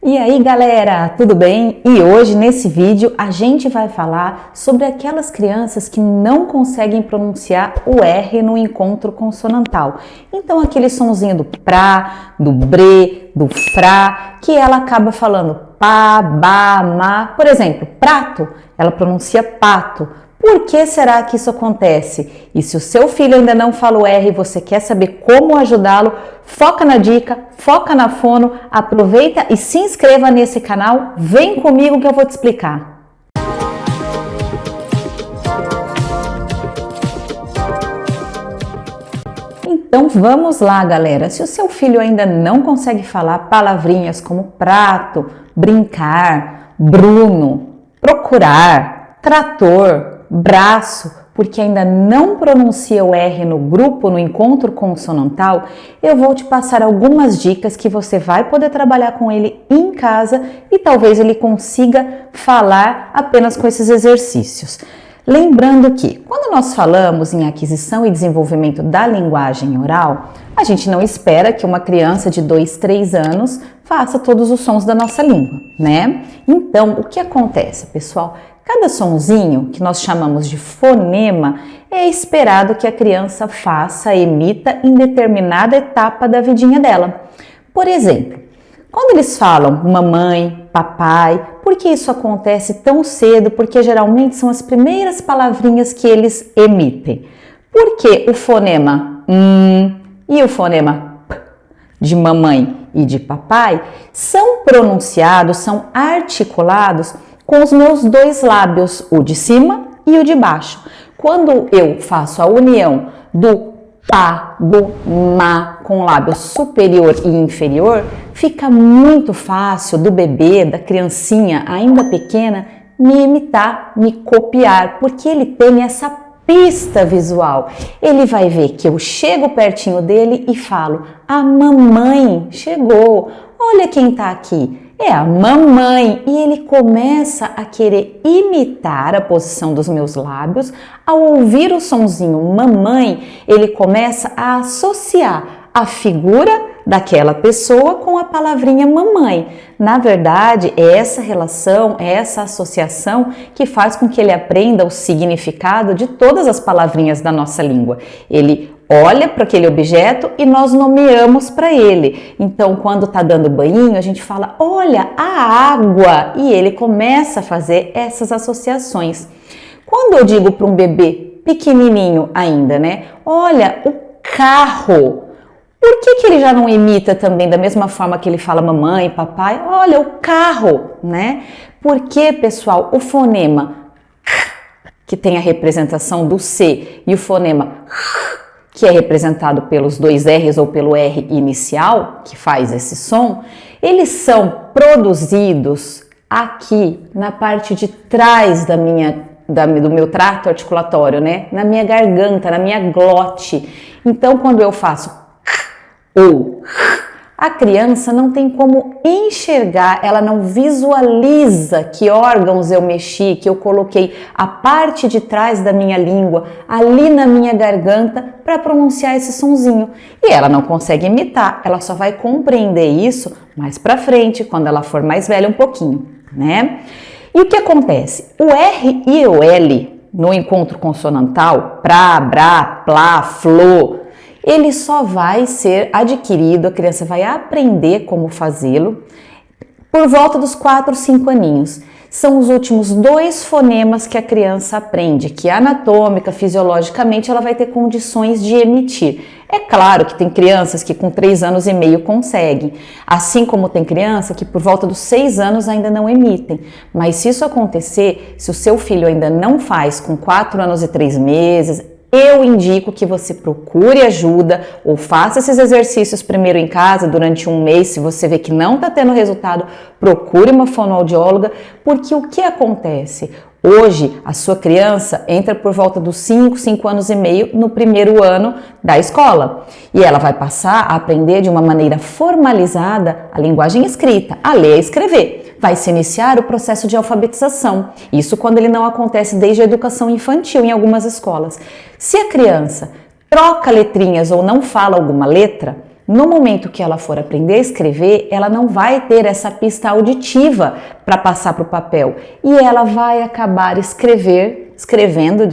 E aí galera, tudo bem? E hoje nesse vídeo a gente vai falar sobre aquelas crianças que não conseguem pronunciar o R no encontro consonantal. Então aquele sonzinho do pra, do bre, do fra, que ela acaba falando pá, ba, ma. Por exemplo, prato, ela pronuncia pato. Por que será que isso acontece? E se o seu filho ainda não fala o R e você quer saber como ajudá-lo, foca na dica, foca na fono, aproveita e se inscreva nesse canal. Vem comigo que eu vou te explicar. Então vamos lá, galera. Se o seu filho ainda não consegue falar palavrinhas como prato, brincar, Bruno, procurar, trator, braço, porque ainda não pronuncia o R no grupo, no encontro consonantal, eu vou te passar algumas dicas que você vai poder trabalhar com ele em casa e talvez ele consiga falar apenas com esses exercícios. Lembrando que, quando nós falamos em aquisição e desenvolvimento da linguagem oral, a gente não espera que uma criança de 2, 3 anos faça todos os sons da nossa língua, né? Então, o que acontece, pessoal? Cada sonzinho, que nós chamamos de fonema, é esperado que a criança faça, emita em determinada etapa da vidinha dela. Por exemplo, quando eles falam mamãe, papai, por que isso acontece tão cedo? Porque geralmente são as primeiras palavrinhas que eles emitem. Porque o fonema e o fonema p de mamãe e de papai são pronunciados, são articulados com os meus dois lábios, o de cima e o de baixo. Quando eu faço a união do pá, do ma com o lábio superior e inferior, fica muito fácil do bebê, da criancinha ainda pequena, me imitar, me copiar, porque ele tem essa pista visual. Ele vai ver que eu chego pertinho dele e falo: a mamãe chegou, olha quem tá aqui. É a mamãe, e ele começa a querer imitar a posição dos meus lábios. Ao ouvir o sonzinho mamãe, ele começa a associar a figura daquela pessoa com a palavrinha mamãe. Na verdade, é essa relação, é essa associação que faz com que ele aprenda o significado de todas as palavrinhas da nossa língua. Ele olha para aquele objeto e nós nomeamos para ele. Então, quando está dando banho, a gente fala: olha, a água! E ele começa a fazer essas associações. Quando eu digo para um bebê pequenininho ainda, né? Olha, o carro! Por que ele já não imita também da mesma forma que ele fala mamãe, papai? Olha, o carro, né? Porque, pessoal, o fonema que tem a representação do C e o fonema que é representado pelos dois R's ou pelo R inicial, que faz esse som, eles são produzidos aqui na parte de trás do meu trato articulatório, né? Na minha garganta, na minha glote. Então, quando eu faço ou a criança não tem como enxergar, ela não visualiza que órgãos eu mexi, que eu coloquei a parte de trás da minha língua, ali na minha garganta, para pronunciar esse sonzinho. E ela não consegue imitar, ela só vai compreender isso mais para frente, quando ela for mais velha um pouquinho, né? E o que acontece? O R e o L no encontro consonantal, pra, brá, plá, flô, ele só vai ser adquirido, a criança vai aprender como fazê-lo por volta dos 4, 5 aninhos. São os últimos 2 fonemas que a criança aprende, que anatômica, fisiologicamente, ela vai ter condições de emitir. É claro que tem crianças que com 3 anos e meio conseguem, assim como tem criança que por volta dos 6 anos ainda não emitem. Mas se isso acontecer, se o seu filho ainda não faz com 4 anos e 3 meses, eu indico que você procure ajuda ou faça esses exercícios primeiro em casa durante um mês. Se você vê que não está tendo resultado, procure uma fonoaudióloga, porque o que acontece? Hoje, a sua criança entra por volta dos 5 anos e meio no primeiro ano da escola. E ela vai passar a aprender de uma maneira formalizada a linguagem escrita, a ler e a escrever. Vai se iniciar o processo de alfabetização. Isso quando ele não acontece desde a educação infantil em algumas escolas. Se a criança troca letrinhas ou não fala alguma letra, No momento que ela for aprender a escrever, ela não vai ter essa pista auditiva para passar para o papel e ela vai acabar escrevendo,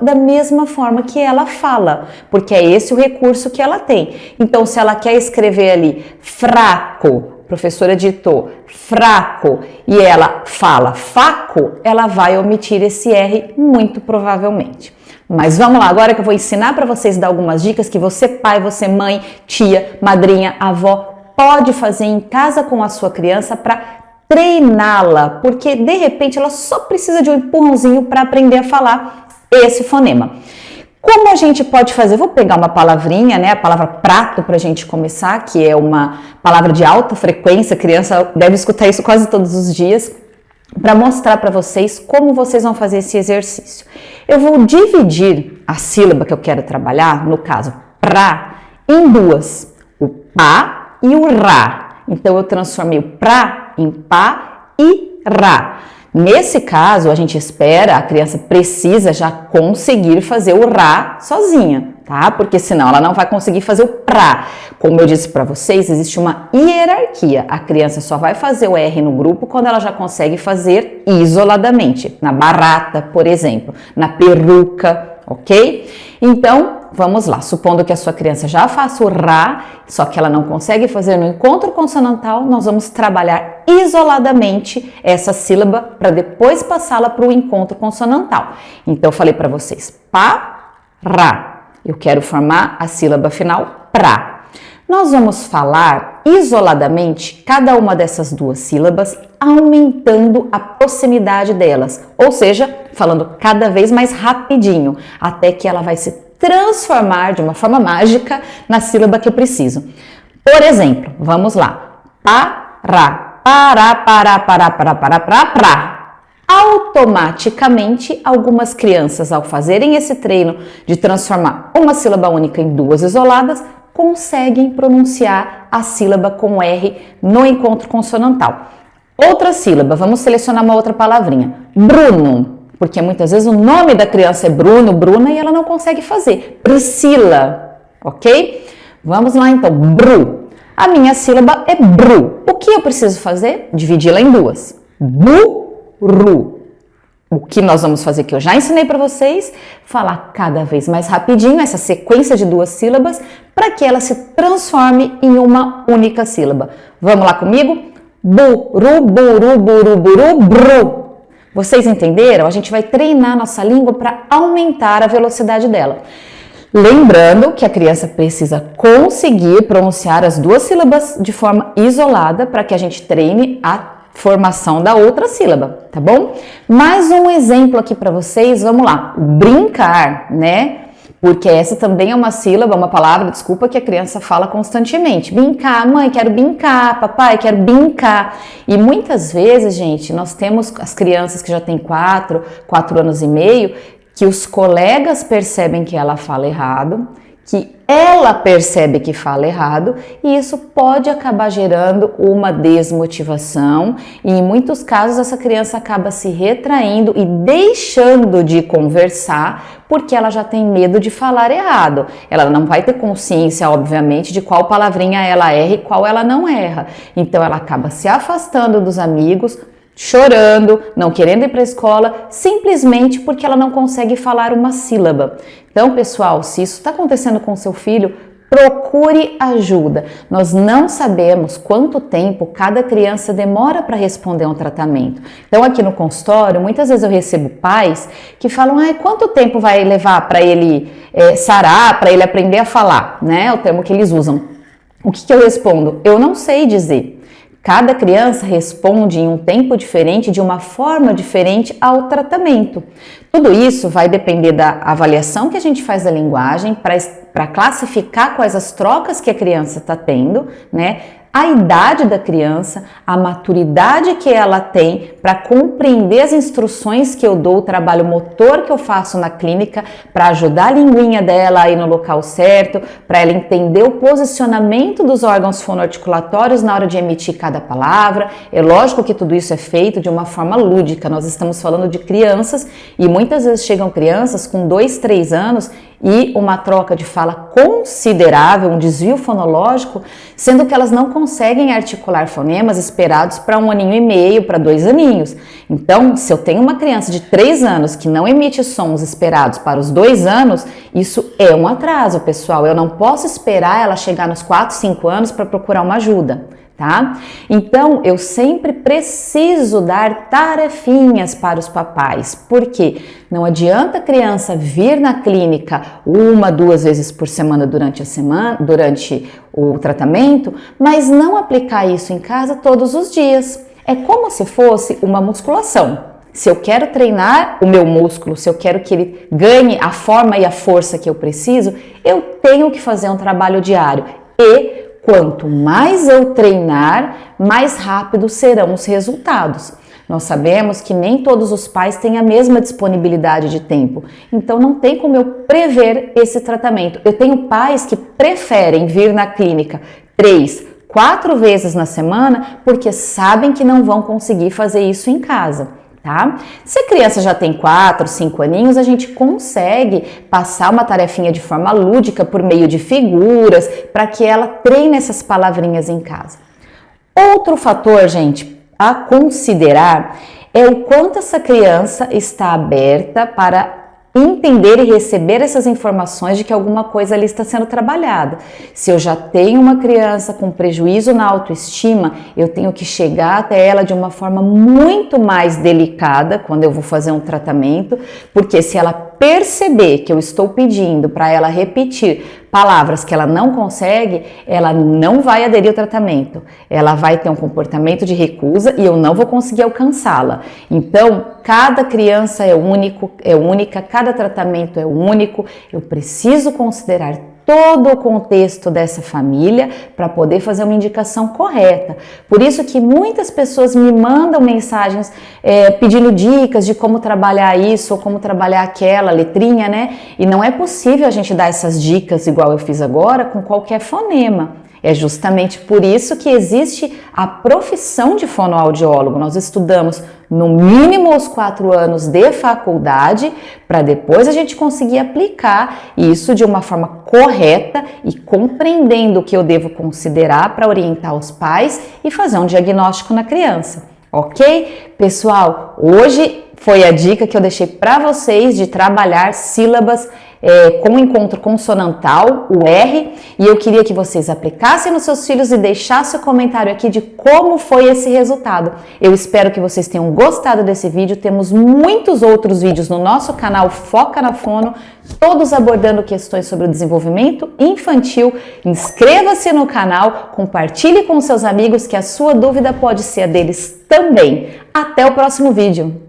da mesma forma que ela fala, porque é esse o recurso que ela tem. Então, se ela quer escrever ali fraco, a professora ditou fraco e ela fala faco, ela vai omitir esse R muito provavelmente. Mas vamos lá, agora que eu vou ensinar para vocês dar algumas dicas que você pai, você mãe, tia, madrinha, avó pode fazer em casa com a sua criança para treiná-la, porque de repente ela só precisa de um empurrãozinho para aprender a falar esse fonema. Como a gente pode fazer? Vou pegar uma palavrinha, né? A palavra prato para a gente começar, que é uma palavra de alta frequência, a criança deve escutar isso quase todos os dias, para mostrar para vocês como vocês vão fazer esse exercício. Eu vou dividir a sílaba que eu quero trabalhar, no caso, pra, em duas, o pá e o rá. Então, eu transformei o pra em pá e rá. Nesse caso, a gente espera, a criança precisa já conseguir fazer o rá sozinha, tá? Porque senão ela não vai conseguir fazer o pra. Como eu disse para vocês, existe uma hierarquia. A criança só vai fazer o R no grupo quando ela já consegue fazer isoladamente. Na barata, por exemplo, na peruca, ok? Então, vamos lá. Supondo que a sua criança já faça o Rá, só que ela não consegue fazer no encontro consonantal, nós vamos trabalhar isoladamente essa sílaba para depois passá-la para o encontro consonantal. Então, eu falei para vocês, pá, rá. Eu quero formar a sílaba final, pra. Nós vamos falar isoladamente cada uma dessas duas sílabas, aumentando a proximidade delas, ou seja, falando cada vez mais rapidinho, até que ela vai se transformar de uma forma mágica na sílaba que eu preciso. Por exemplo, vamos lá. Pará, pará, pará, pará, pará, pará, pará, pará. Automaticamente, algumas crianças, ao fazerem esse treino de transformar uma sílaba única em duas isoladas, conseguem pronunciar a sílaba com R no encontro consonantal. Outra sílaba, vamos selecionar uma outra palavrinha. Bruno, porque muitas vezes o nome da criança é Bruno, Bruna, e ela não consegue fazer. Priscila, ok? Vamos lá então, bru. A minha sílaba é bru. O que eu preciso fazer? Dividi-la em duas. Buru. O que nós vamos fazer, que eu já ensinei para vocês, falar cada vez mais rapidinho essa sequência de duas sílabas para que ela se transforme em uma única sílaba. Vamos lá comigo? Buru, buru, buru, buru, bru. Vocês entenderam? A gente vai treinar nossa língua para aumentar a velocidade dela. Lembrando que a criança precisa conseguir pronunciar as duas sílabas de forma isolada para que a gente treine a formação da outra sílaba, tá bom? Mais um exemplo aqui para vocês, vamos lá. Brincar, né? Porque essa também é uma sílaba, uma palavra, desculpa, que a criança fala constantemente. Brincar, mãe, quero brincar, papai, quero brincar. E muitas vezes, gente, nós temos as crianças que já têm 4 anos e meio, que os colegas percebem que ela fala errado, que ela percebe que fala errado e isso pode acabar gerando uma desmotivação e em muitos casos essa criança acaba se retraindo e deixando de conversar porque ela já tem medo de falar errado. Ela não vai ter consciência, obviamente, de qual palavrinha ela erra e qual ela não erra. Então ela acaba se afastando dos amigos, chorando, não querendo ir para a escola, simplesmente porque ela não consegue falar uma sílaba. Então, pessoal, se isso está acontecendo com seu filho, procure ajuda. Nós não sabemos quanto tempo cada criança demora para responder um tratamento. Então, aqui no consultório, muitas vezes eu recebo pais que falam, quanto tempo vai levar para ele sarar, para ele aprender a falar, né? É o termo que eles usam. O que eu respondo? Eu não sei dizer. Cada criança responde em um tempo diferente, de uma forma diferente ao tratamento. Tudo isso vai depender da avaliação que a gente faz da linguagem para classificar quais as trocas que a criança está tendo, né? A idade da criança, a maturidade que ela tem para compreender as instruções que eu dou, o trabalho motor que eu faço na clínica para ajudar a linguinha dela a ir no local certo, para ela entender o posicionamento dos órgãos fonoarticulatórios na hora de emitir cada palavra. É lógico que tudo isso é feito de uma forma lúdica, nós estamos falando de crianças e muitas vezes chegam crianças com 2, 3 anos e uma troca de fala considerável, um desvio fonológico, sendo que elas não conseguem articular fonemas esperados para 1 aninho e meio, para 2 aninhos. Então, se eu tenho uma criança de 3 anos que não emite sons esperados para os 2 anos, isso é um atraso, pessoal. Eu não posso esperar ela chegar nos 4, 5 anos para procurar uma ajuda. Tá? Então, eu sempre preciso dar tarefinhas para os papais, porque não adianta a criança vir na clínica 1, 2 vezes por semana durante o tratamento, mas não aplicar isso em casa todos os dias. É como se fosse uma musculação. Se eu quero treinar o meu músculo, se eu quero que ele ganhe a forma e a força que eu preciso, eu tenho que fazer um trabalho diário. E quanto mais eu treinar, mais rápido serão os resultados. Nós sabemos que nem todos os pais têm a mesma disponibilidade de tempo, então não tem como eu prever esse tratamento. Eu tenho pais que preferem vir na clínica 3, 4 vezes na semana porque sabem que não vão conseguir fazer isso em casa. Tá? Se a criança já tem 4, 5 aninhos, a gente consegue passar uma tarefinha de forma lúdica por meio de figuras para que ela treine essas palavrinhas em casa. Outro fator, gente, a considerar é o quanto essa criança está aberta para entender e receber essas informações de que alguma coisa ali está sendo trabalhada. Se eu já tenho uma criança com prejuízo na autoestima, eu tenho que chegar até ela de uma forma muito mais delicada quando eu vou fazer um tratamento, porque se ela perceber que eu estou pedindo para ela repetir palavras que ela não consegue, ela não vai aderir ao tratamento. Ela vai ter um comportamento de recusa e eu não vou conseguir alcançá-la. Então, cada criança é única, cada tratamento é único. Eu preciso considerar todo o contexto dessa família para poder fazer uma indicação correta. Por isso que muitas pessoas me mandam mensagens pedindo dicas de como trabalhar isso ou como trabalhar aquela letrinha, né? E não é possível a gente dar essas dicas igual eu fiz agora com qualquer fonema. É justamente por isso que existe a profissão de fonoaudiólogo. Nós estudamos no mínimo os 4 anos de faculdade para depois a gente conseguir aplicar isso de uma forma correta e compreendendo o que eu devo considerar para orientar os pais e fazer um diagnóstico na criança. Ok? Pessoal, hoje foi a dica que eu deixei para vocês de trabalhar sílabas com encontro consonantal, o R, e eu queria que vocês aplicassem nos seus filhos e deixassem o comentário aqui de como foi esse resultado. Eu espero que vocês tenham gostado desse vídeo. Temos muitos outros vídeos no nosso canal Foca na Fono, todos abordando questões sobre o desenvolvimento infantil. Inscreva-se no canal, compartilhe com seus amigos que a sua dúvida pode ser a deles também. Até o próximo vídeo!